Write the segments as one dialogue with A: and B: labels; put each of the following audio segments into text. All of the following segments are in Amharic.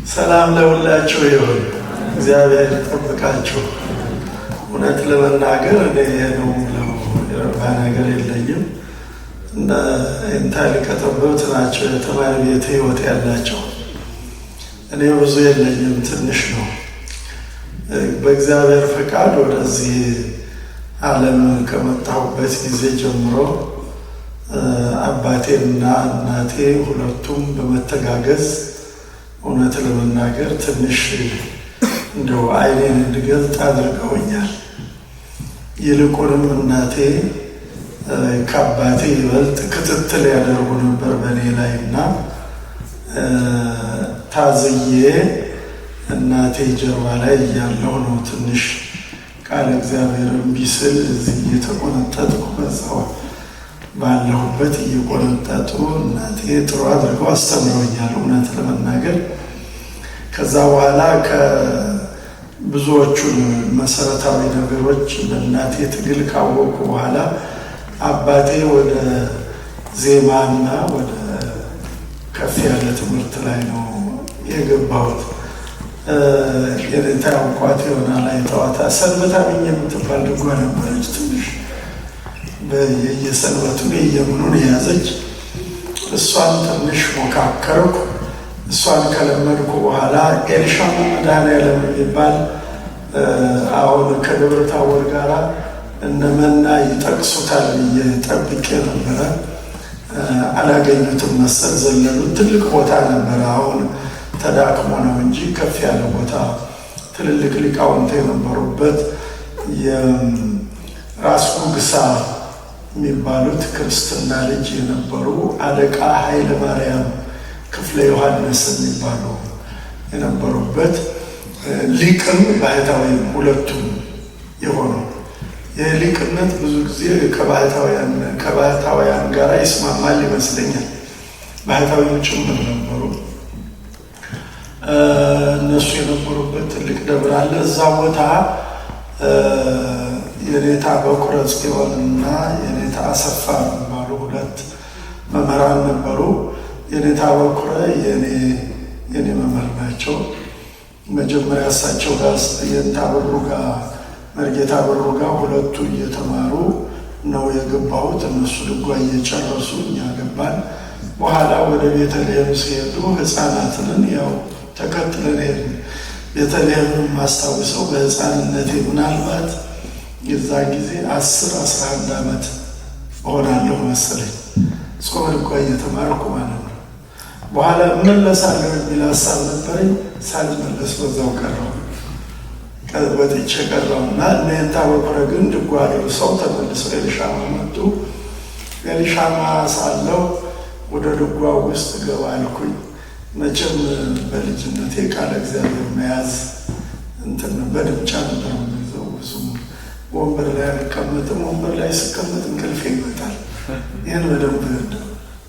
A: ሰላም ለሁላችሁ ይሁን። እግዚአብሔር ይጠብቃችሁ። እውነት ለመናገር እኔ ነው ብለው የረባ ነገር የለኝም። እና እንታል ከተበውት ናቸው የተማሪ ቤት ህይወት ያላቸው። እኔ ብዙ የለኝም፣ ትንሽ ነው። በእግዚአብሔር ፈቃድ ወደዚህ ዓለም ከመጣሁበት ጊዜ ጀምሮ አባቴና እናቴ ሁለቱም በመተጋገዝ እውነት ለመናገር ትንሽ እንደው አይኔን እንድገልጥ አድርገውኛል። ይልቁንም እናቴ ከአባቴ ይበልጥ ክትትል ያደርጉ ነበር በእኔ ላይ እና ታዝዬ እናቴ ጀርባ ላይ እያለሁ ነው ትንሽ ቃል እግዚአብሔርን ቢስል እዚህ እየተቆነጠጥኩ በዛው ባለሁበት እየቆነጠጡ እናቴ ጥሩ አድርገው አስተምረውኛል እውነት ለመናገር። ከዛ በኋላ ከብዙዎቹን መሰረታዊ ነገሮች በእናቴ ትግል ካወቁ በኋላ አባቴ ወደ ዜማና ወደ ከፍ ያለ ትምህርት ላይ ነው የገባሁት። የኔታ እንኳን ይሆናል አይተዋታ ሰንበታብኝ የምትባል ድጓ ነበረች። ትንሽ በየሰንበቱን የየምኑን የያዘች እሷን ትንሽ ሞካከርኩ። እሷን ከለመድኩ በኋላ ኤልሻማ መድኃኔዓለም የሚባል አሁን ከደብረ ታቦር ጋራ እነመና ይጠቅሱታል ብዬ ጠብቄ ነበረ። አላገኙትም መሰል ዘለሉት። ትልቅ ቦታ ነበረ። አሁን ተዳክሞ ነው እንጂ ከፍ ያለ ቦታ ትልልቅ ሊቃውንት የነበሩበት የራስ ጉግሳ የሚባሉት ክርስትና ልጅ የነበሩ አለቃ ኃይለ ማርያም ክፍለ ዮሐንስ የሚባሉ የነበሩበት ሊቅም ባህታዊም ሁለቱም የሆኑ የሊቅነት ብዙ ጊዜ ከባህታውያን ጋር ይስማማል ይመስለኛል። ባህታዊም ጭምር ነበሩ። እነሱ የነበሩበት ትልቅ ደብር አለ። እዛ ቦታ የኔታ በኩረ ጽዮንና የኔታ አሰፋ የሚባሉ ሁለት መምህራን ነበሩ። የኔታ በኩረ የኔ መምህር ናቸው። መጀመሪያ እሳቸው ጋር የኔታ በሩ ጋር መርጌታ በሩ ጋር ሁለቱ እየተማሩ ነው የገባሁት። እነሱ ድጓ እየጨረሱ እኛ ገባን። በኋላ ወደ ቤተልሔም ሲሄዱ ህፃናትን ያው ተከትለን ሄድን። ቤተልሔም ማስታውሰው በህፃንነቴ ምናልባት የዛ ጊዜ 10-11 ዓመት እሆናለሁ መሰለኝ ጾመ ድጓ እየተማርኩ ማለት ነው። በኋላ እመለሳለሁ የሚል ሀሳብ ነበረኝ። ሳልመለስ በዛው ቀረሁ ወጥቼ ቀረሁና እኔንታ በኩረ ግን ድጓ ደርሰው ተመልሰው ኤልሻማ መጡ። ኤልሻማ ሳለሁ ወደ ድጓ ውስጥ ገባ አልኩኝ። መቼም በልጅነቴ ቃለ እግዚአብሔር መያዝ እንትን በድምጫ ነበር የሚይዘው። ብዙም ወንበር ላይ አልቀመጥም። ወንበር ላይ ስቀመጥ እንቅልፌ ይመጣል። ይህን በደንብ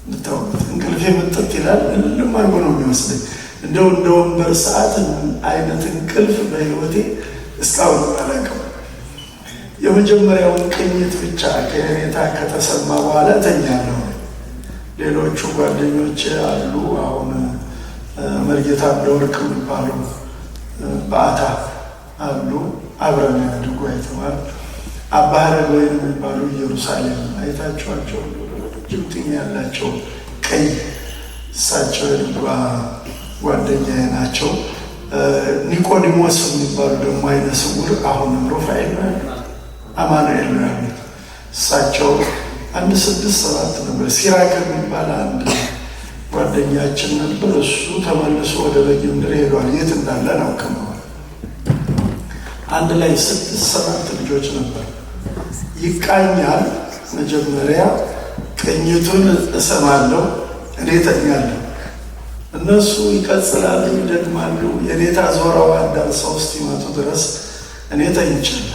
A: እንድታውቁት። እንቅልፌ መጠጥ ይላል። ምንም አድርጎ ነው የሚወስደኝ። እንደው እንደ ወንበር ሰዓት አይነት እንቅልፍ በህይወቴ እስካሁን አላውቅም። የመጀመሪያውን ቅኝት ብቻ ከኔታ ከተሰማ በኋላ ተኛለሁ። ሌሎቹ ጓደኞች አሉ። አሁን መርጌታ አብደወርቅ የሚባሉ በአታ አሉ። አብረን ድጓ የተማር አባ ሀረገወይን የሚባሉ ኢየሩሳሌም አይታችኋቸው ጅምጥኛ ያላቸው ቀይ እሳቸው የድጓ ጓደኛዬ ናቸው። ኒቆዲሞስ የሚባሉ ደግሞ አይነ ስውር አሁንም ሩፋኤል ነው አማኑኤል ነው ያሉት። እሳቸው 1-6-7 ነበር። ሲራክ የሚባል አንድ ጓደኛችን ነበር። እሱ ተመልሶ ወደ በጌምድር ሄዷል። የት እንዳለ አናውቅም። አንድ ላይ 6-7 ልጆች ነበር። ይቃኛል። መጀመሪያ ቅኝቱን እሰማለሁ፣ እኔ ተኛለሁ። እነሱ ይቀጽላሉ፣ ይደግማሉ። የኔታ ዞረው አዳርሰው እስኪመጡ ድረስ እኔ ተኝቻለሁ።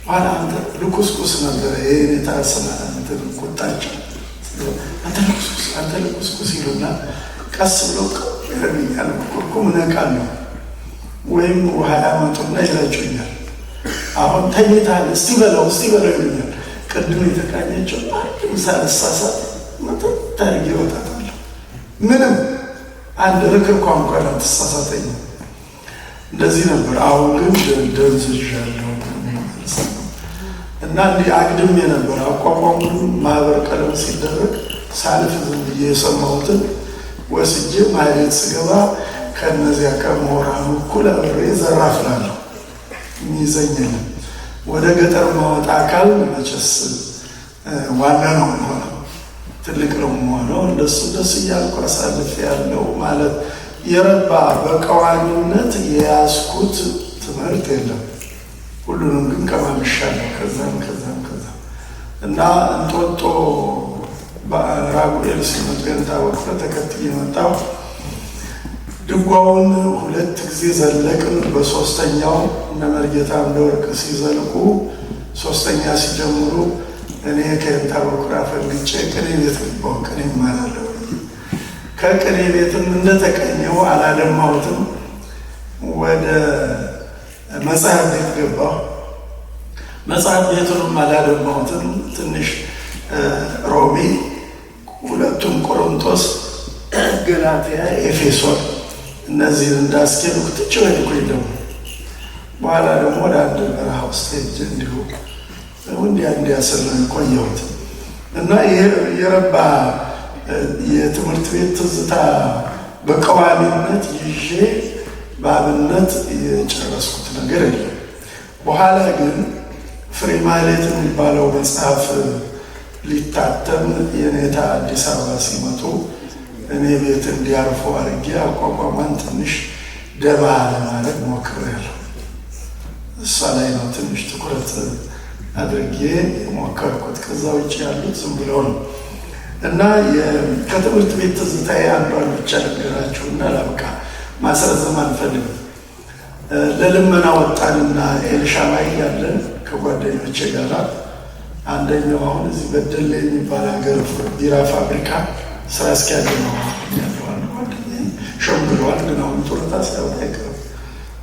A: በኋላ አንተ ልኩስኩስ ነበረ የኔታ ስና እንትን ቁጣቸው አንተ ልኩስኩስ ይሉና ቀስ ብለው ይረብኛል። ኩርኩም ነቃለሁ ወይም ውሃ ያመጡና ይረጩኛል። አሁን ተኝታል እስቲ በለው ይሉኛል። ቅድም የተቃኘቸው አንድም ሳልሳሳት መጠጥ አድርጌ እወጣታለሁ። ምንም አንድ ርክር ቋንቋ ተሳሳተኝ እንደዚህ ነበር። አሁን ግን ደንዝዣለሁ እና እንዲህ አግድሜ ነበር። አቋቋሙን ማህበር ቀለም ሲደረግ ሳልፍ ዝም ብዬ የሰማሁትን ወስጄ ማህሌት ስገባ ከነዚያ ከምሁራኑ እኩል አብሬ ዘራፍላለሁ። የሚይዘኝ ወደ ገጠር ማወጣ አካል መቼስ ዋና ነው የሚሆነው፣ ትልቅ ነው የሚሆነው። እንደሱ ደስ እያልኩ አሳልፍ ያለው ማለት የረባ በቀዋሚነት የያዝኩት ትምህርት የለም። ሁሉንም ግን ቀማምሻለሁ። ከዛም እና እንጦጦ ራጉኤል ሲመጡ ታወቀ ተከትዬ መጣሁ። ድጓውን 2 ጊዜ ዘለቅን። በሶስተኛው እነ መርጌታ አምደወርቅ ሲዘልቁ 3ኛ ሲጀምሩ እኔ ከየንታ በኩራ ፈልግጬ ቅኔ ቤት ገባሁ። ቅኔ እማራለሁ። ከቅኔ ቤትም እንደተቀኘው አላደማሁትም። ወደ መጽሐፍ ቤት ገባሁ። መጽሐፍ ቤቱንም አላደማሁትም። ትንሽ ሮሜ፣ 2ቱም ቆሮንቶስ፣ ገላትያ፣ ኤፌሶን እነዚህን እንዳስኬድኩ ትቼው ሄድኩኝ። ደግሞ በኋላ ደግሞ ወደ አንድ በረሃ ውስጥ ሄጄ እንዲሁ እንዲያስር ቆየሁት እና የረባ የትምህርት ቤት ትዝታ በቀዋሚነት ይዤ በአብነት የጨረስኩት ነገር የለም። በኋላ ግን ፍሬ ማህሌት የሚባለው መጽሐፍ ሊታተም የኔታ አዲስ አበባ ሲመጡ እኔ ቤት እንዲያርፉ አድርጌ አቋቋሟን ትንሽ ደባ ለማድረግ ሞክሬያለሁ። እሷ ላይ ነው ትንሽ ትኩረት አድርጌ የሞከርኩት። ከዛ ውጭ ያሉት ዝም ብለው ነው እና ከትምህርት ቤት ትዝታዬ አንዷን ብቻ ነገራችሁና ላብቃ። ማስረዘም አልፈልግም። ለልመና ወጣንና ኤልሻማይ ያለን ከጓደኞቼ ጋር አንደኛው አሁን እዚህ በደሌ የሚባል ሀገር ቢራ ፋብሪካ ስራ አስኪያጅ ነው ያለዋል። ጓደኛዬ ሸምግሏል፣ ግን አሁን ጡረታ ሲያወጣ አይቀርም።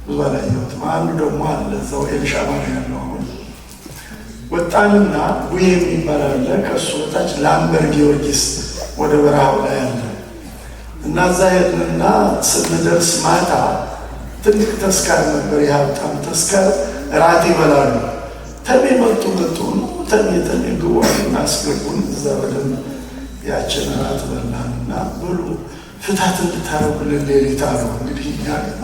A: ብዙ አላየሁትም። አንዱ ደግሞ አለ እዛው ኤልሻማይ ያለው። አሁን ወጣንና ቡዬ የሚባል አለ፣ ከእሱ በታች ላምበር ጊዮርጊስ ወደ በረሃው ላይ አለ እና እዛ ሄድንና ስንደርስ ማታ ትልቅ ተስካር ነበር፣ የሀብታም ተስካር። ራት ይበላሉ። ተሜ መጡ ነው ተሜ ግቧን አስገቡን። እዛ በደንብ ያችን ራት በላንና ብሉ ፍታት እንድታረጉልን ሌሊት አሉ። እንግዲህ እኛ ገና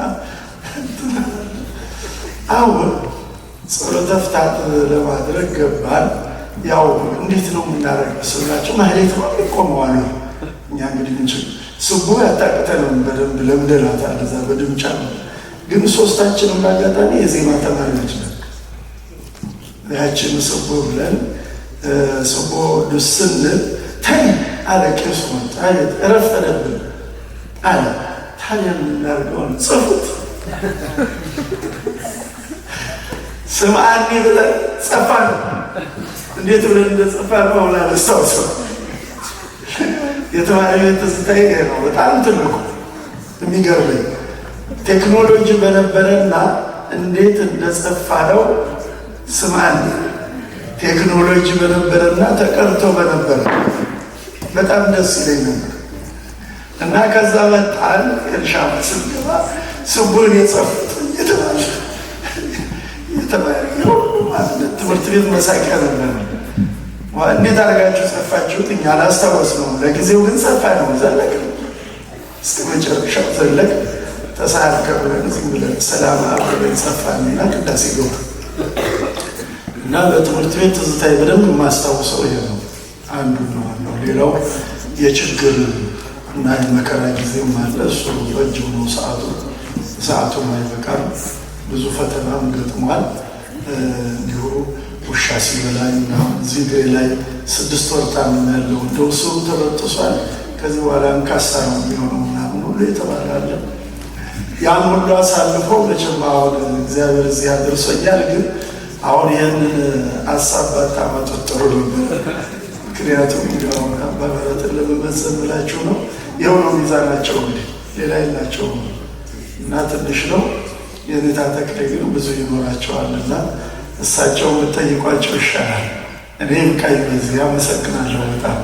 A: አሁን ጸሎተ ፍታት ለማድረግ ገባን። ያው እንዴት ነው የምናደርግ ስላቸው ማህሌት ነው ይቆመዋል። እኛ እንግዲህ ምንችል ስቡ ያታቅተንም በደንብ ለምደናታል። እዛ በድምጫ ግን ሶስታችንም በአጋጣሚ የዜማ ተማሪዎች ነን። ያችን ስቡ ብለን ስቡ ስንል ተይ አለ ቄሱ መጣ። ረፈደብን አለ። ታዲያ የምናደርገውን ጽፉት ስምአኒ ብለን ጸፋን። እንዴት ብለን እንደጸፋን ነው ላነሳውሰው። የተማሪ ቤት ትዝታዬ ነው በጣም ትልቁ የሚገርመኝ። ቴክኖሎጂ በነበረና እንዴት እንደጸፋ ነው ስምአኒ። ቴክኖሎጂ በነበረና ተቀርቶ በነበረ በጣም ደስ ይለኝ ነበር እና ከዛ መጣን። ኤልሻማ ስንገባ ስቡን የጸፉት እየተባለ ትምህርት ቤት መሳቂያ ነበር። እንዴት አድርጋችሁ ጸፋችሁት? እኛ አላስታወስነውም። ለጊዜው ግን ጸፋ ነው። ዘለቅ እስከ መጨረሻው ዘለቅ። ተሳልከ ብለን ዝም ብለን ሰላም አብረን ጸፋንና ቅዳሴ ገቡ እና በትምህርት ቤት ትዝታዬ በደንብ የማስታውሰው ይሄ ነው። አንዱ ነው። ሌላው የችግር እና የመከራ ጊዜም አለ። እሱ ረጅም ነው። ሰዓቱም አይበቃም። ብዙ ፈተናም ገጥሟል። እንዲሁ ውሻ ሲበላኝ እዚህ እግሬ ላይ 6 ወር ታምም ያለው እንደው ስሩ ተበጥሷል። ከዚህ በኋላ እንካሳ ነው የሚሆነው ምናምን ሁሉ የተባላለ ያን ሁሉ አሳልፎ መቼም አሁን እግዚአብሔር እዚህ አድርሶኛል። ግን አሁን ይህንን ሀሳብ ባታመጡት ጥሩ ነበር። ምክንያቱም በምህረትን ለመመዘን ብላችሁ ነው። የሆነው ሚዛናቸው እንግዲህ ሌላ የላቸውም እና ትንሽ ነው። የኔታ ተክሌ ግን ብዙ ይኖራቸዋልና እሳቸው የምጠይቋቸው ይሻላል። እኔ ብቃይ በዚህ አመሰግናለሁ በጣም